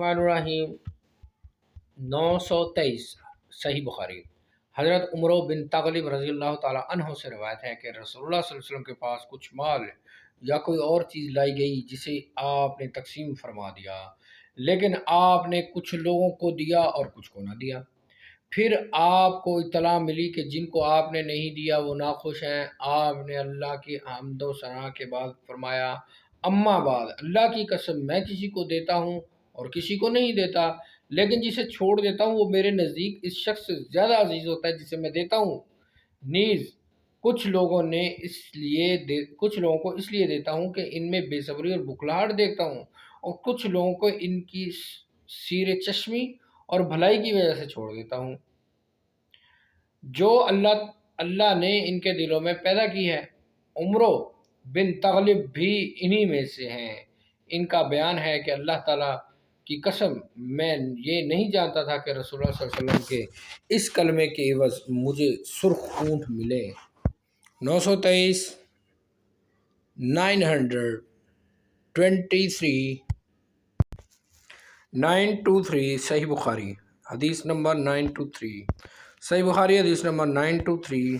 الرحمن الرحیم 923 صحیح بخاری۔ حضرت عمر بن تغلب رضی اللہ تعالیٰ عنہ سے روایت ہے کہ رسول اللہ صلی اللہ علیہ وسلم کے پاس کچھ مال یا کوئی اور چیز لائی گئی جسے آپ نے تقسیم فرما دیا، لیکن آپ نے کچھ لوگوں کو دیا اور کچھ کو نہ دیا۔ پھر آپ کو اطلاع ملی کہ جن کو آپ نے نہیں دیا وہ ناخوش ہیں۔ آپ نے اللہ کی حمد و ثنا کے بعد فرمایا، اما بعد، اللہ کی قسم میں کسی کو دیتا ہوں اور کسی کو نہیں دیتا، لیکن جسے چھوڑ دیتا ہوں وہ میرے نزدیک اس شخص سے زیادہ عزیز ہوتا ہے جسے میں دیتا ہوں۔ نیز کچھ لوگوں کو اس لیے دیتا ہوں کہ ان میں بے صبری اور بخلاہٹ دیکھتا ہوں، اور کچھ لوگوں کو ان کی سیر چشمی اور بھلائی کی وجہ سے چھوڑ دیتا ہوں جو اللہ نے ان کے دلوں میں پیدا کی ہے۔ عمرو بن تغلب بھی انہی میں سے ہیں۔ ان کا بیان ہے کہ اللہ تعالیٰ کی قسم میں یہ نہیں جانتا تھا کہ رسول اللہ صلی اللہ علیہ وسلم کے اس کلمے کے عوض مجھے سرخ اونٹ ملے۔ 923 923 صحیح بخاری حدیث نمبر 923 صحیح بخاری حدیث نمبر 923